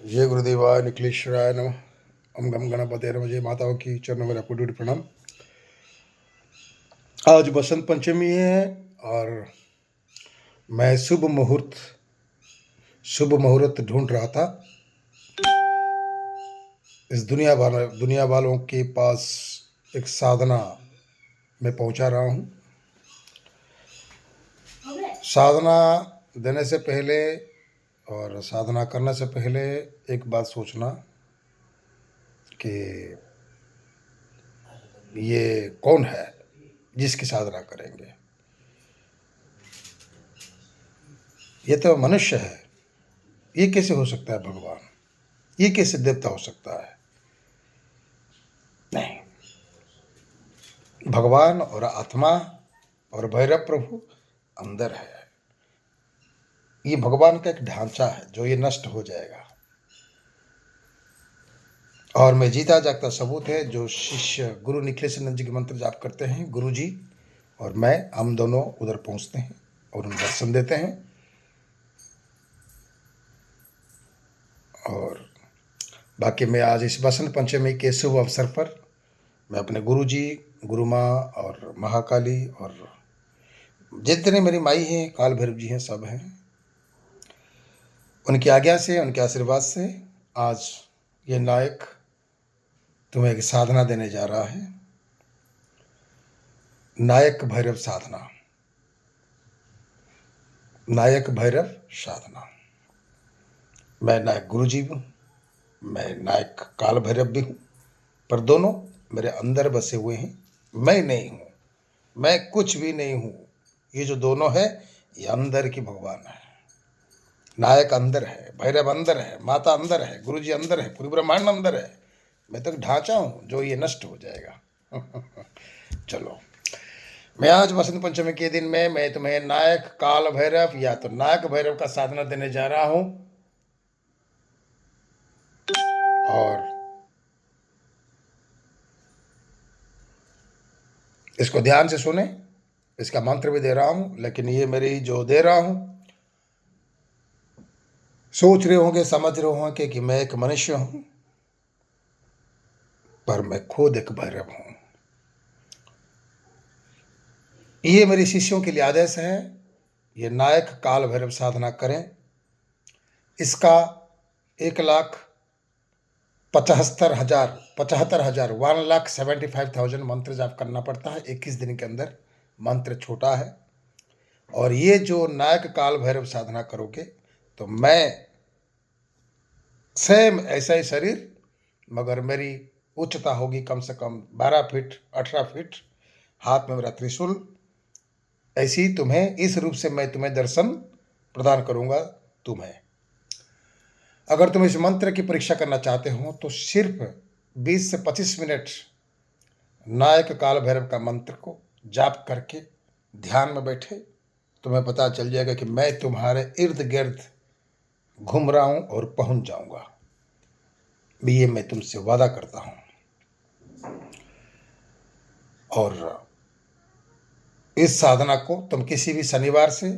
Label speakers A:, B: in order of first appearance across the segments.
A: जय गुरुदेवाय निखिलेश्वराय नमः। ओम गम गणपते नमः। जय माताओं की चरणों में कोटि कोटि प्रणाम। आज बसंत पंचमी है और मैं शुभ मुहूर्त ढूंढ रहा था। इस दुनिया वालों के पास एक साधना में पहुंचा रहा हूं। साधना देने से पहले और साधना करने से पहले एक बात सोचना कि ये कौन है जिसकी साधना करेंगे। ये तो मनुष्य है, ये कैसे हो सकता है भगवान, ये कैसे देवता हो सकता है? नहीं, भगवान और आत्मा और भैरव प्रभु अंदर है। ये भगवान का एक ढांचा है जो ये नष्ट हो जाएगा। और मैं जीता जागता सबूत है जो शिष्य गुरु निखिलेशानंद जी के मंत्र जाप करते हैं, गुरु जी और मैं, हम दोनों उधर पहुंचते हैं और उन्हें दर्शन देते हैं। और बाकी मैं आज इस बसंत पंचमी के शुभ अवसर पर मैं अपने गुरु जी, गुरु माँ और महाकाली और जितने मेरी माई हैं, काल भैरव जी हैं, सब हैं, उनकी आज्ञा से, उनके आशीर्वाद से आज ये नायक तुम्हें एक साधना देने जा रहा है। नायक भैरव साधना, नायक भैरव साधना। मैं नायक गुरु जी हूँ, मैं नायक काल भैरव भी हूँ, पर दोनों मेरे अंदर बसे हुए हैं। मैं नहीं हूँ, मैं कुछ भी नहीं हूँ। ये जो दोनों है ये अंदर की भगवान है। नायक अंदर है, भैरव अंदर है, माता अंदर है, गुरु जी अंदर है, पूरी ब्रह्मांड अंदर है। मैं तो ढांचा हूँ जो ये नष्ट हो जाएगा। चलो, मैं आज बसंत पंचमी के दिन में मैं तुम्हें नायक काल भैरव या तो नायक भैरव का साधना देने जा रहा हूं। और इसको ध्यान से सुने, इसका मंत्र भी दे रहा हूं, लेकिन ये मेरी जो दे रहा हूं, सोच रहे होंगे, समझ रहे होंगे कि मैं एक मनुष्य हूं, पर मैं खुद एक भैरव हूं। ये मेरे शिष्यों के लिए आदेश है, ये नायक काल भैरव साधना करें। इसका 1,75,000 1,75,000 मंत्र जाप करना पड़ता है 21 दिन के अंदर। मंत्र छोटा है। और ये जो नायक काल भैरव साधना करोगे तो मैं सेम ऐसा ही शरीर, मगर मेरी उच्चता होगी कम से कम 12 फीट 18 फीट, हाथ में मेरा त्रिशूल। ऐसी तुम्हें इस रूप से मैं तुम्हें दर्शन प्रदान करूंगा। तुम्हें अगर तुम इस मंत्र की परीक्षा करना चाहते हो तो सिर्फ 20 से 25 मिनट नायक काल भैरव का मंत्र को जाप करके ध्यान में बैठे, तुम्हें पता चल जाएगा कि मैं तुम्हारे इर्द गिर्द घूम रहा हूं और पहुंच जाऊंगा। ये मैं तुमसे वादा करता हूं। और इस साधना को तुम किसी भी शनिवार से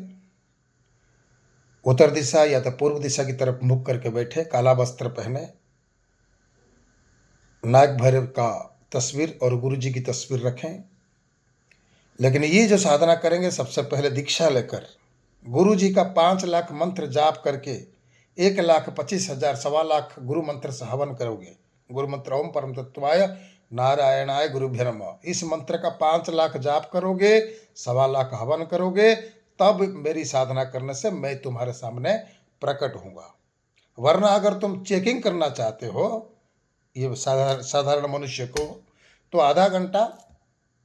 A: उत्तर दिशा या तो पूर्व दिशा की तरफ मुख करके बैठे, काला वस्त्र पहने, नायक भैरव का तस्वीर और गुरु जी की तस्वीर रखें। लेकिन ये जो साधना करेंगे, सबसे पहले दीक्षा लेकर गुरु जी का 5 लाख मंत्र जाप करके 1,25,000 1,25,000 गुरु मंत्र से हवन करोगे। गुरु मंत्र ओम परम तत्वाय नारायणाय गुरुभ्यो नमः। इस मंत्र का 5 लाख जाप करोगे, 1,25,000 हवन करोगे, तब मेरी साधना करने से मैं तुम्हारे सामने प्रकट होऊंगा। वरना अगर तुम चेकिंग करना चाहते हो ये साधारण मनुष्य को, तो आधा घंटा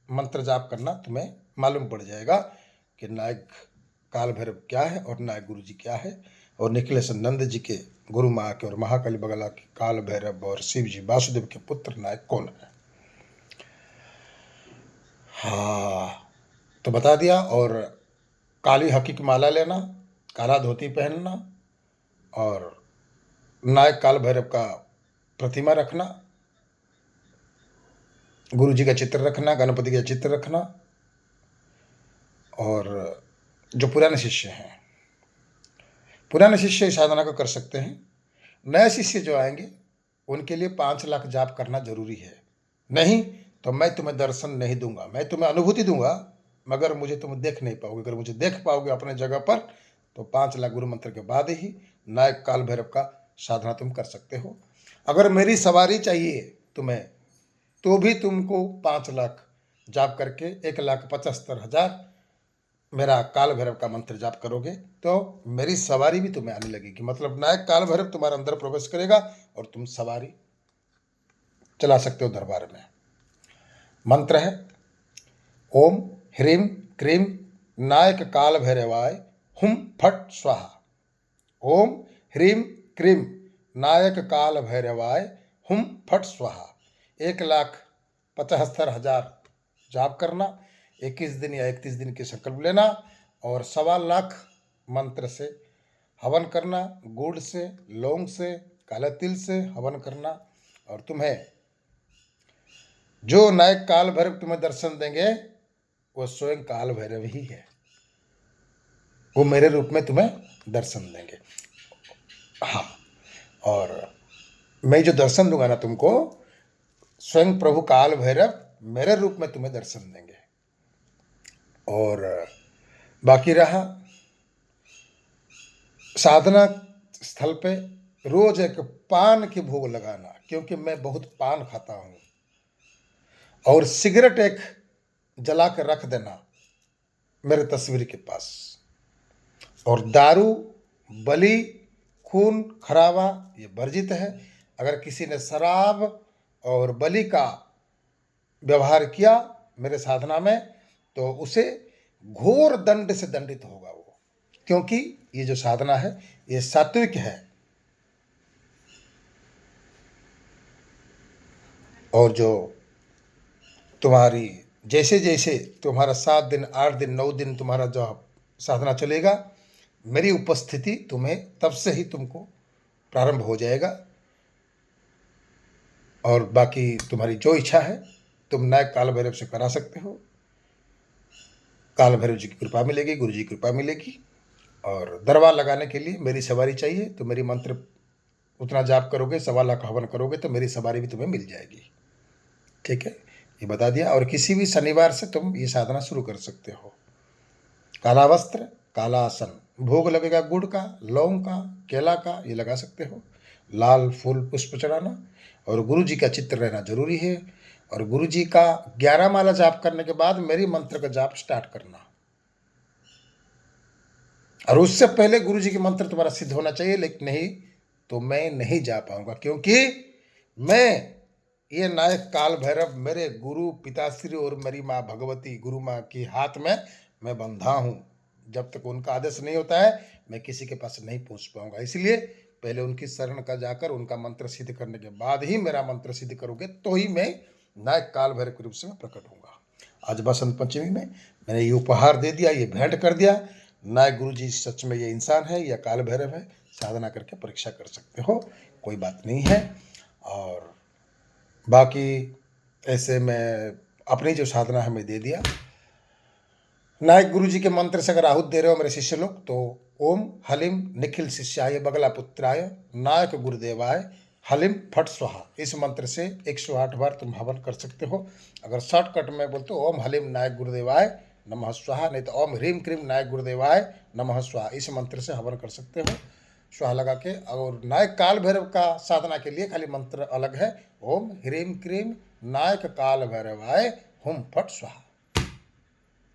A: मंत्र जाप करना तुम्हें मालूम पड़ जाएगा कि नायक काल भैरव क्या है और नायक गुरु जी क्या है, और निखिलेशानंद जी के गुरु माँ के और महाकाली बगला के काल भैरव और शिव जी वासुदेव के पुत्र नायक कौन है। हाँ, तो बता दिया। और काली हकी की माला लेना, काला धोती पहनना और नायक काल भैरव का प्रतिमा रखना, गुरु जी का चित्र रखना, गणपति का चित्र रखना। और जो पुराने शिष्य हैं, पुराने शिष्य इस साधना को कर सकते हैं। नए शिष्य जो आएंगे उनके लिए 5 लाख जाप करना जरूरी है। नहीं तो मैं तुम्हें दर्शन नहीं दूंगा, मैं तुम्हें अनुभूति दूंगा, मगर मुझे तुम देख नहीं पाओगे। अगर मुझे देख पाओगे अपने जगह पर तो 5 लाख गुरु मंत्र के बाद ही नायक काल भैरव का साधना तुम कर सकते हो। अगर मेरी सवारी चाहिए तुम्हें तो भी तुमको 5 लाख जाप करके 1,75,000 मेरा काल भैरव का मंत्र जाप करोगे तो मेरी सवारी भी तुम्हें आने लगेगी। मतलब नायक काल भैरव तुम्हारे अंदर प्रवेश करेगा और तुम सवारी चला सकते हो दरबार में। मंत्र है ओम ह्रीम क्रीम नायक काल भैरवाय हुम फट स्वाहा। ओम ह्रीम क्रीम नायक काल भैरवाय हुम फट स्वाहा। 1,75,000 जाप करना, 21 दिन या 31 दिन के संकल्प लेना और 1,25,00,000 मंत्र से हवन करना, गुड़ से, लौंग से, काले तिल से हवन करना। और तुम्हें जो नायक काल भैरव तुम्हें दर्शन देंगे वो स्वयं काल भैरव ही है, वो मेरे रूप में तुम्हें दर्शन देंगे। हाँ, और मैं जो दर्शन दूंगा ना तुमको, स्वयं प्रभु काल भैरव मेरे रूप में तुम्हें दर्शन देंगे। और बाकी रहा साधना स्थल पे रोज एक पान की भोग लगाना, क्योंकि मैं बहुत पान खाता हूँ। और सिगरेट एक जला कर रख देना मेरे तस्वीर के पास। और दारू, बलि, खून खराबा ये वर्जित है। अगर किसी ने शराब और बलि का व्यवहार किया मेरे साधना में तो उसे घोर दंड से दंडित होगा वो, क्योंकि ये जो साधना है ये सात्विक है। और जो तुम्हारी जैसे जैसे तुम्हारा 7 दिन 8 दिन 9 दिन तुम्हारा जो साधना चलेगा, मेरी उपस्थिति तुम्हें तब से ही तुमको प्रारंभ हो जाएगा। और बाकी तुम्हारी जो इच्छा है तुम नायक काल भैरव से करा सकते हो। काल भैरव जी की कृपा मिलेगी, गुरु जी की कृपा मिलेगी। और दरबार लगाने के लिए मेरी सवारी चाहिए तो मेरी मंत्र उतना जाप करोगे, 1,25,00,000 हवन करोगे तो मेरी सवारी भी तुम्हें मिल जाएगी। ठीक है, ये बता दिया। और किसी भी शनिवार से तुम ये साधना शुरू कर सकते हो। काला वस्त्र, काला आसन, भोग लगेगा गुड़ का, लौंग का, केला का, ये लगा सकते हो। लाल फूल पुष्प चढ़ाना और गुरु जी का चित्र रहना जरूरी है। और गुरु जी का 11 माला जाप करने के बाद मेरी मंत्र का जाप स्टार्ट करना। और उससे पहले गुरु जी के मंत्र तुम्हारा सिद्ध होना चाहिए, लेकिन नहीं तो मैं नहीं जा पाऊंगा, क्योंकि मैं ये नायक काल भैरव मेरे गुरु पिताश्री और मेरी माँ भगवती गुरु माँ की हाथ में मैं बंधा हूँ। जब तक उनका आदेश नहीं होता है मैं किसी के पास नहीं पहुँच पाऊंगा। इसलिए पहले उनकी शरण का जाकर उनका मंत्र सिद्ध करने के बाद ही मेरा मंत्र सिद्ध करोगे तो ही मैं नायक काल भैरव के रूप से मैं प्रकट होऊंगा। आज बसंत पंचमी में मैंने ये उपहार दे दिया, ये भेंट कर दिया। नायक गुरु जी सच में ये इंसान है या काल भैरव है, साधना करके परीक्षा कर सकते हो, कोई बात नहीं है। और बाकी ऐसे मैं अपनी जो साधना है मैं दे दिया। नायक गुरु जी के मंत्र से अगर आहूत दे रहे हो मेरे शिष्य लोग तो ओम हलिम निखिल शिष्याय बगला पुत्राय नायक गुरुदेवाय हलिम फट स्वाहा, इस मंत्र से 108 बार तुम हवन कर सकते हो। अगर शॉर्टकट में बोलते हो ओम हलिम नायक गुरुदेवाय नमः स्वाहा, नहीं तो ओम ह्रीम क्रीम नायक गुरुदेवाय नमः स्वाहा, इस मंत्र से हवन कर सकते हो स्वाहा लगा के। और नायक काल भैरव का साधना के लिए खाली मंत्र अलग है, ओम ह्रीम क्रीम नायक काल भैरवाय हुम फट स्वाहा।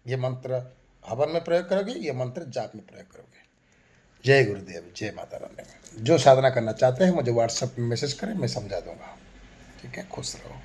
A: ये मंत्र हवन में प्रयोग करोगे, ये मंत्र जाप में प्रयोग करोगे। जय गुरुदेव, जय माता रानी। जो साधना करना चाहते हैं मुझे व्हाट्सएप में मैसेज करें, मैं समझा दूंगा। ठीक है, खुश रहो।